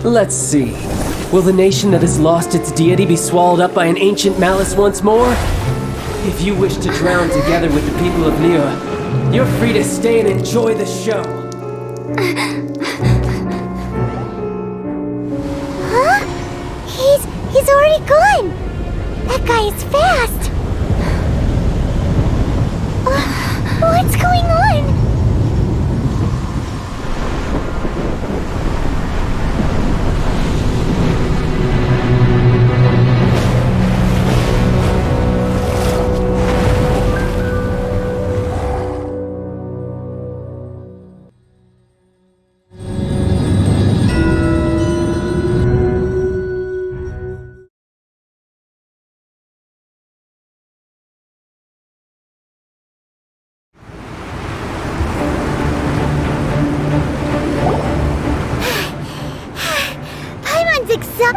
Let's see. Will the nation that has lost its deity be swallowed up by an ancient malice once more? If you wish to drown together with the people of Liyue, you're free to stay and enjoy the show. Huh? He's already gone! That guy is fast! What's going on?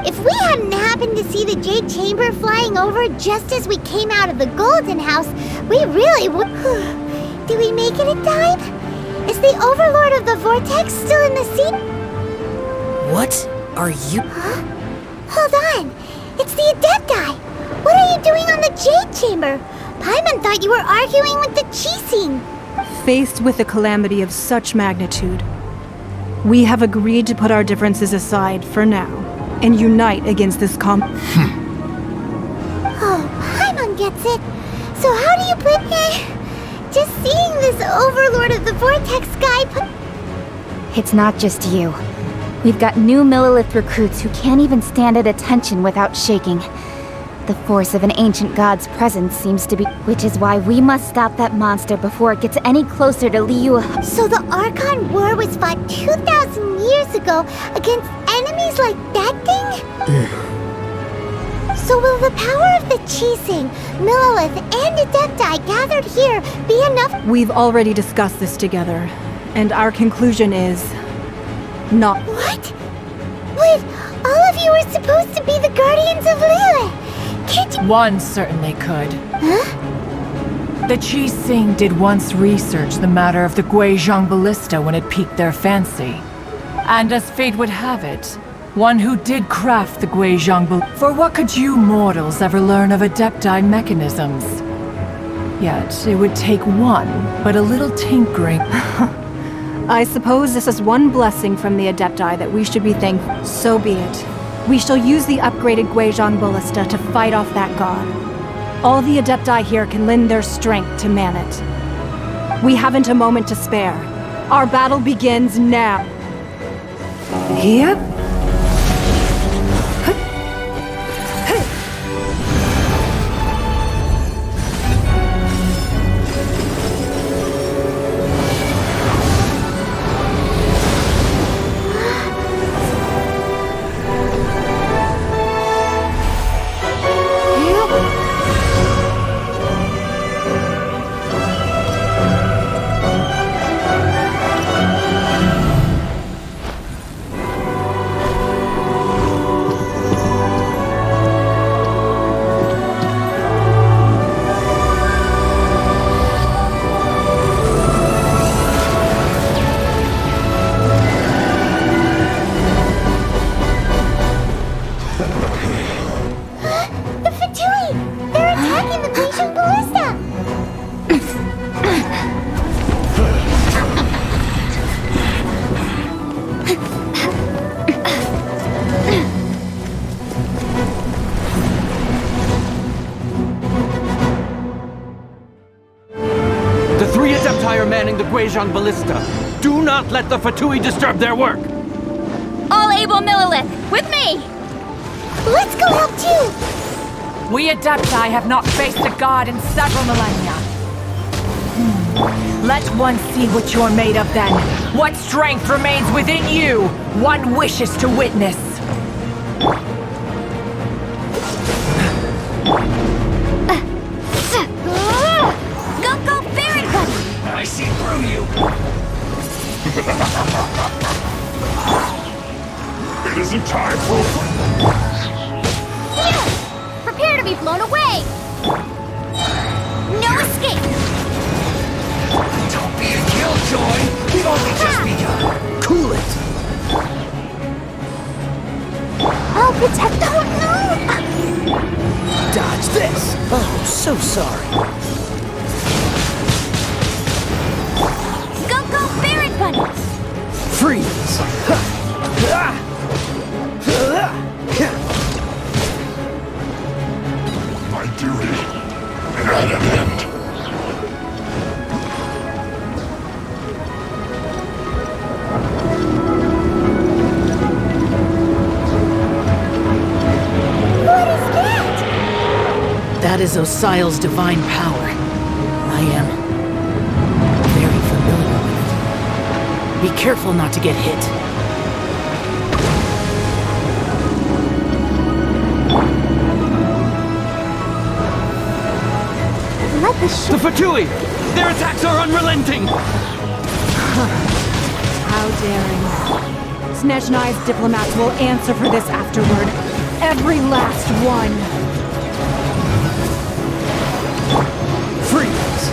If we hadn't happened to see the Jade Chamber flying over just as we came out of the Golden House, we really would... Did we make it in time? Is the Overlord of the Vortex still in the sea? What are you... Huh? Hold on. It's the Adepti. What are you doing on the Jade Chamber? Paimon thought you were arguing with the Qixing. Faced with a calamity of such magnitude, we have agreed to put our differences aside for now and unite against this Oh, Paimon gets it. So how do you put... Just seeing this Overlord of the Vortex guy It's not just you. We've got new Millilith recruits who can't even stand at attention without shaking. The force of an ancient god's presence seems to be... Which is why we must stop that monster before it gets any closer to Liyue. So the Archon War was fought 2,000 years ago against enemies like that thing? So will the power of the Qixing, Millilith, and Adepti gathered here be enough? We've already discussed this together, and our conclusion is... not. What? But all of you are supposed to be the Guardians of Liyue. Can't you... One certainly could. Huh? The Qixing did once research the matter of the Guizhong Ballista when it piqued their fancy. And as fate would have it, one who did craft the Guizhong Ballista... For what could you mortals ever learn of Adepti mechanisms? Yet, it would take one, but a little tinkering... I suppose this is one blessing from the Adepti that we should be thankful. So be it. We shall use the upgraded Guizhong Ballista to fight off that god. All the Adepti here can lend their strength to man it. We haven't a moment to spare. Our battle begins now. Here? manning the Guizhong Ballista. Do not let the Fatui disturb their work! All able Millilith, with me! Let's go help too! We Adepti have not faced a god in several millennia. Let one see what you're made of then. What strength remains within you, one wishes to witness. Go, Baron Buddy! I see through you! It isn't time for... Prepare to be blown away! No escape! Don't be a killjoy! We've only just begun! Cool it! I'll protect the whole... No! Dodge this! Oh, so sorry. Go, Baron Buddy! Freeze! My duty at an end. What is that? That is Osial's divine power. I am very familiar with it. Be careful not to get hit. Let the The Fatui! Their attacks are unrelenting! How daring. Snezhnai's diplomats will answer for this afterward. Every last one. Freeze!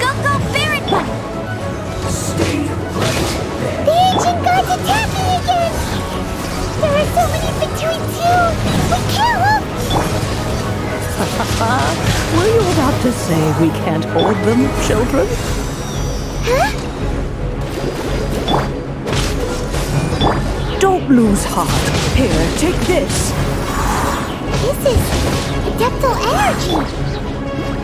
Go, Baron Buddy! Stay right there. The ancient gods attacking again! There are so many Fatui too! We can't look! Were you about to say we can't hold them, children? Huh? Don't lose heart. Here, take this. This is adeptal energy!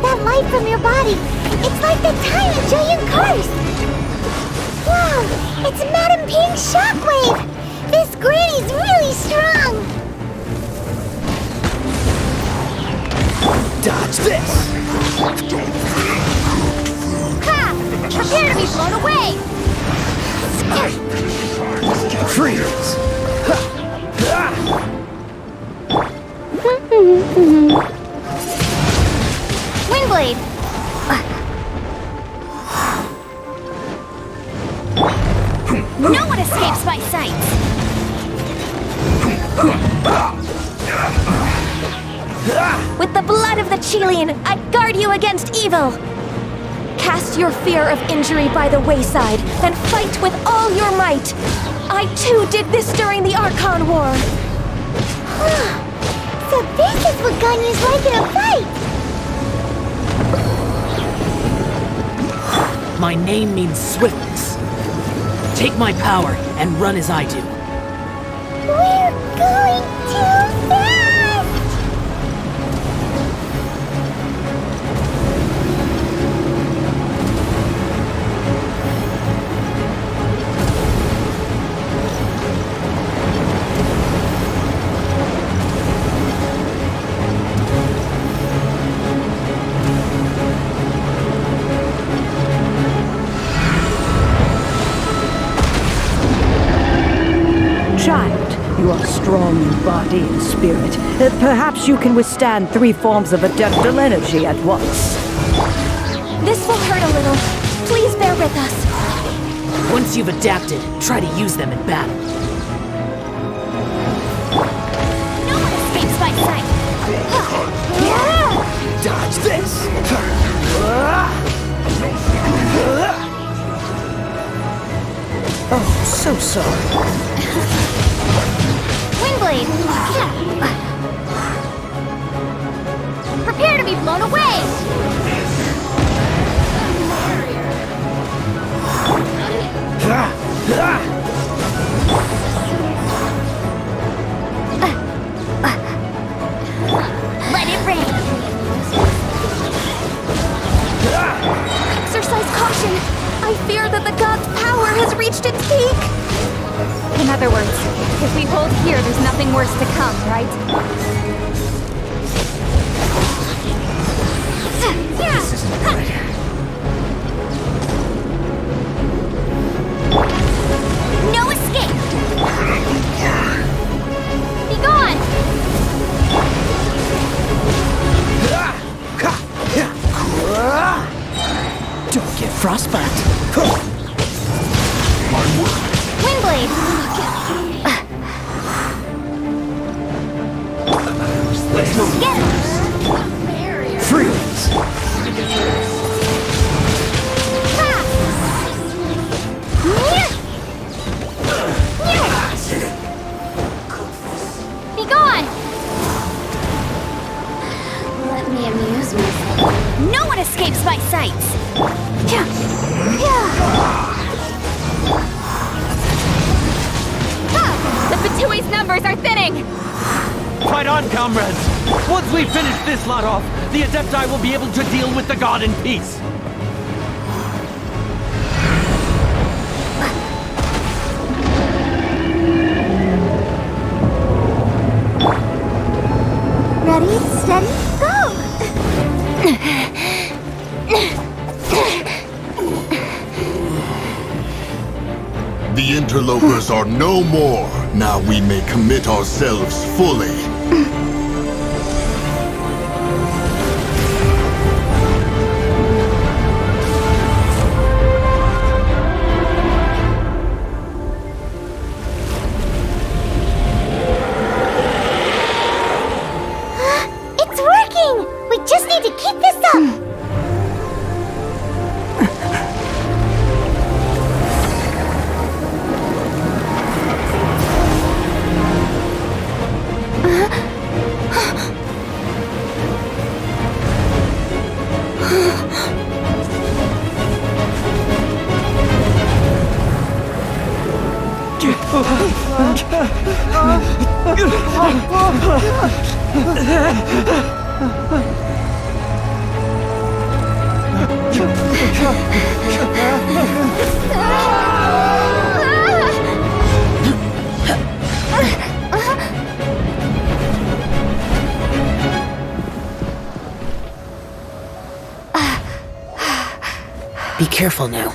That light from your body, it's like the time of Julian Curse! Wow, it's Madame Ping's shockwave! This granny's really strong! Dodge this! Ha! Prepare to be blown away! Freeze! Windblade! No one escapes my sight! With the blood of the Chilean, I guard you against evil! Cast your fear of injury by the wayside, and fight with all your might! I too did this during the Archon War! So this is what Ganyu's like in a fight! My name means swiftness. Take my power and run as I do. We're going too fast! Child, you are strong in body and spirit. Perhaps you can withstand 3 forms of adeptal energy at once. This will hurt a little. Please bear with us. Once you've adapted, try to use them in battle. No one escapes my sight! Dodge this! Oh, so sorry. Windblade! Prepare to be blown away! Let it rain! Exercise caution! I fear that the god's power has reached its peak! In other words, if we hold here, there's nothing worse to come, right? This isn't right. No escape! doing? Fight on, comrades! Once we finish this lot off, the Adepti will be able to deal with the god in peace. Ready, steady, go! The interlopers are no more. Now we may commit ourselves fully. It's working! We just need to keep this up! Be careful now.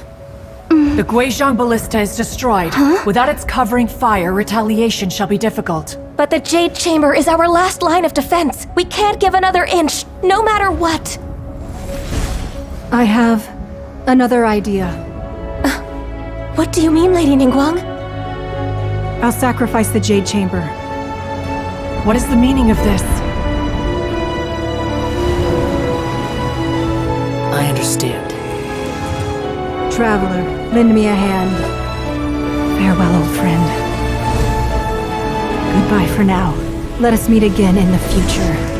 The Guizhong Ballista is destroyed. Without its covering fire, retaliation shall be difficult. But the Jade Chamber is our last line of defense. We can't give another inch, no matter what. I have another idea. What do you mean, Lady Ningguang? I'll sacrifice the Jade Chamber. What is the meaning of this? I understand. Traveler, lend me a hand. Farewell, old friend. Goodbye for now. Let us meet again in the future.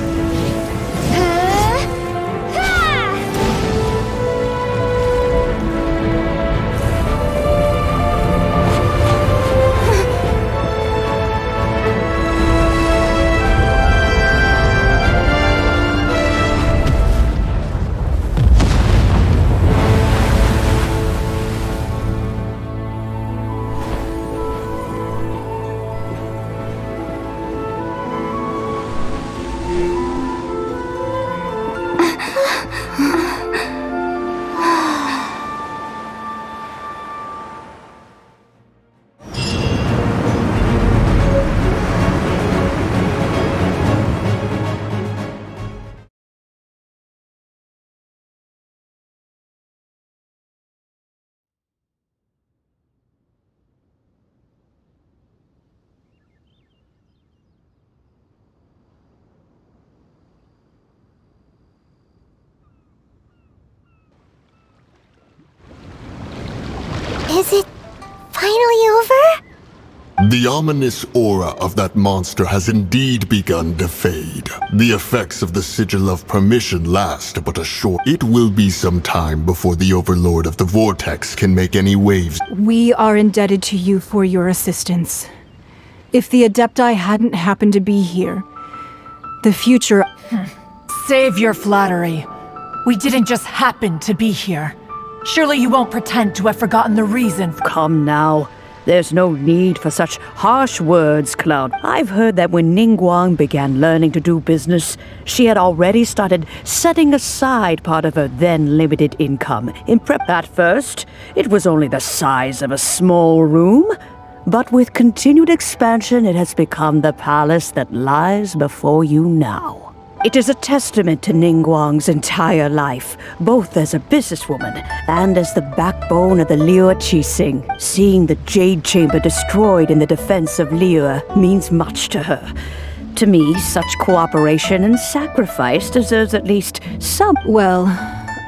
Is it finally over? The ominous aura of that monster has indeed begun to fade. The effects of the Sigil of Permission last but a short... It will be some time before the Overlord of the Vortex can make any waves. We are indebted to you for your assistance. If the Adepti hadn't happened to be here, the future... Save your flattery. We didn't just happen to be here. Surely you won't pretend to have forgotten the reason. Come now. There's no need for such harsh words, Cloud. I've heard that when Ningguang began learning to do business, she had already started setting aside part of her then limited income. In prep at first, it was only the size of a small room, but with continued expansion, it has become the palace that lies before you now. It is a testament to Ningguang's entire life, both as a businesswoman and as the backbone of the Liyue Qixing. Seeing the Jade Chamber destroyed in the defense of Liyue means much to her. To me, such cooperation and sacrifice deserves at least some... Well,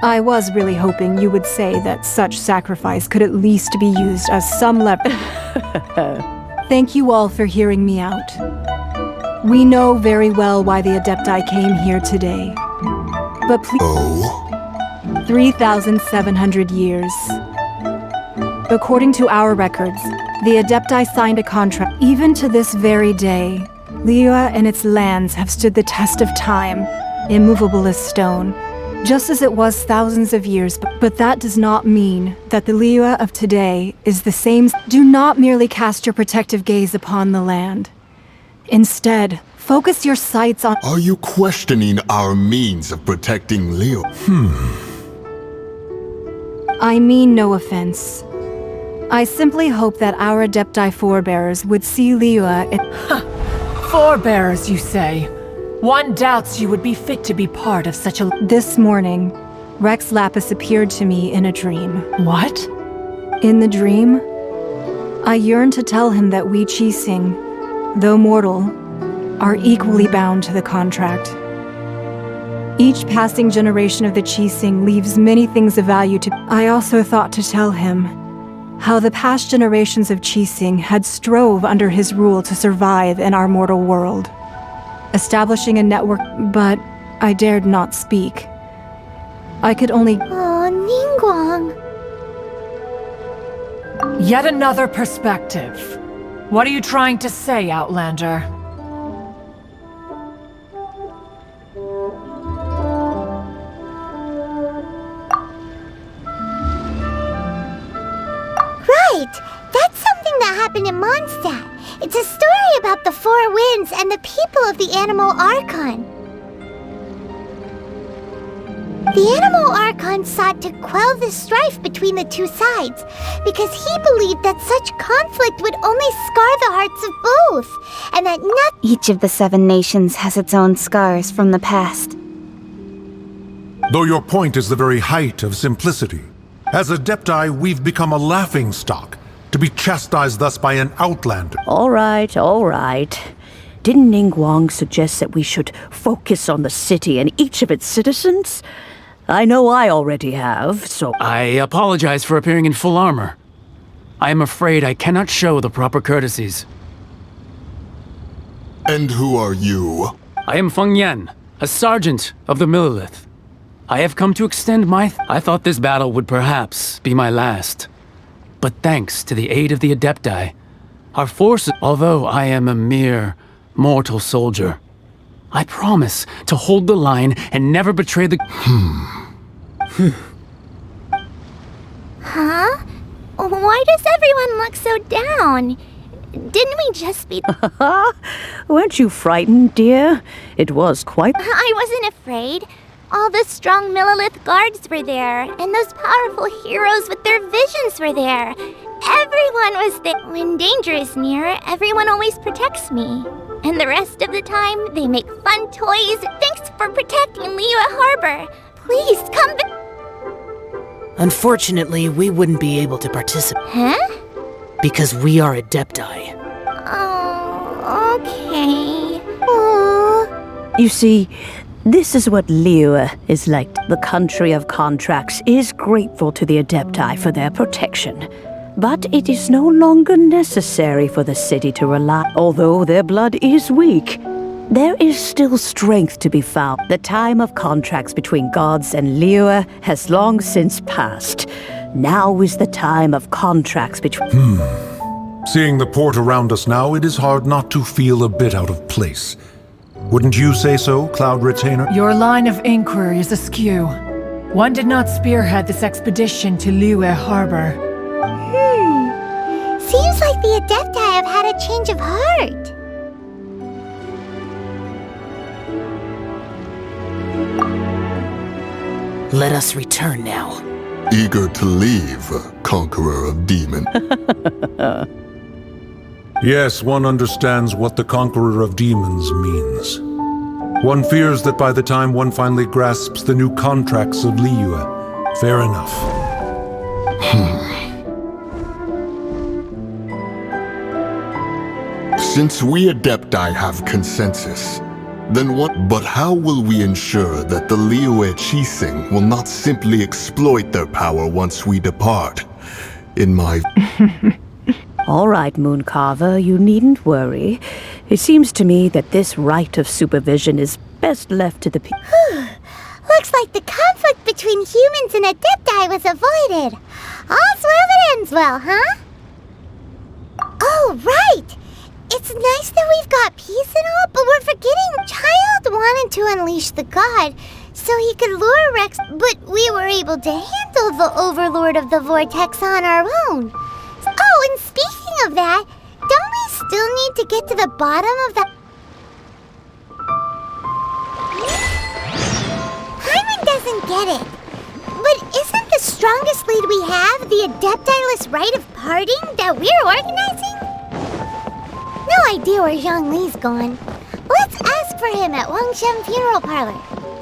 I was really hoping you would say that such sacrifice could at least be used as some lever. Thank you all for hearing me out. We know very well why the Adepti came here today. But please... Oh? 3,700 years. According to our records, the Adepti signed a contract. Even to this very day, Liyue and its lands have stood the test of time, immovable as stone, just as it was thousands of years, but that does not mean that the Liyue of today is the same. Do not merely cast your protective gaze upon the land. Instead, focus your sights on— Are you questioning our means of protecting Leo? I mean no offense. I simply hope that our Adepti forebears would see Liyue— Forebearers, you say? One doubts you would be fit to be part of such a— This morning, Rex Lapis appeared to me in a dream. What? In the dream, I yearned to tell him that we Qixing, though mortal, are equally bound to the contract. Each passing generation of the Qixing leaves many things of value to— I also thought to tell him how the past generations of Qixing had strove under his rule to survive in our mortal world, establishing a network, but I dared not speak. I could only— Oh, Ningguang. Yet another perspective. What are you trying to say, Outlander? Right! That's something that happened in Mondstadt. It's a story about the Four Winds and the people of the Animal Archon. The Animal Archon sought to quell the strife between the two sides because he believed that such conflict would only scar the hearts of both, and that Each of the 7 nations has its own scars from the past. Though your point is the very height of simplicity. As Adepti, we've become a laughingstock, to be chastised thus by an outlander. All right, all right. Didn't Ningguang suggest that we should focus on the city and each of its citizens? I know I already have, so— I apologize for appearing in full armor. I am afraid I cannot show the proper courtesies. And who are you? I am Feng Yan, a sergeant of the Millilith. I have come to extend my— I thought this battle would perhaps be my last. But thanks to the aid of the Adepti, our forces— although I am a mere mortal soldier, I promise to hold the line and never betray the— Huh? Why does everyone look so down? Didn't we just beat— Weren't you frightened, dear? It was quite— I wasn't afraid. All the strong Millilith guards were there, and those powerful heroes with their visions were there. Everyone was there. When danger is near, everyone always protects me. And the rest of the time, they make fun toys. Thanks for protecting Liyue Harbor. Please, come back. Unfortunately, we wouldn't be able to participate. Huh? Because we are Adepti. Oh, okay. Oh. You see, this is what Liyue is like. The country of contracts is grateful to the Adepti for their protection. But it is no longer necessary for the city to rely. Although their blood is weak, there is still strength to be found. The time of contracts between gods and Liyue has long since passed. Now is the time of contracts between— Seeing the port around us now, it is hard not to feel a bit out of place. Wouldn't you say so, Cloud Retainer? Your line of inquiry is askew. One did not spearhead this expedition to Liyue Harbor. Seems like the Adepti have had a change of heart. Let us return now. Eager to leave, Conqueror of Demon. Yes, one understands what the Conqueror of Demons means. One fears that by the time one finally grasps the new contracts of Liyue, fair enough. Since we Adepti have consensus, then what— But how will we ensure that the Liyue Qixing will not simply exploit their power once we depart? In my— All right, Mooncarver, you needn't worry. It seems to me that this right of supervision is best left to the people. Looks like the conflict between humans and Adepti was avoided. All's well that ends well, huh? Oh, right! It's nice that we've got peace and all, but we're forgetting Child wanted to unleash the god so he could lure Rex, but we were able to handle the Overlord of the Vortex on our own. Oh, and speaking of that, don't we still need to get to the bottom of the... Hyman doesn't get it. But isn't the strongest lead we have the Adeptiless Rite of Parting that we're organizing? No idea where Zhang Li's gone. Let's ask for him at Wangshen Funeral Parlor.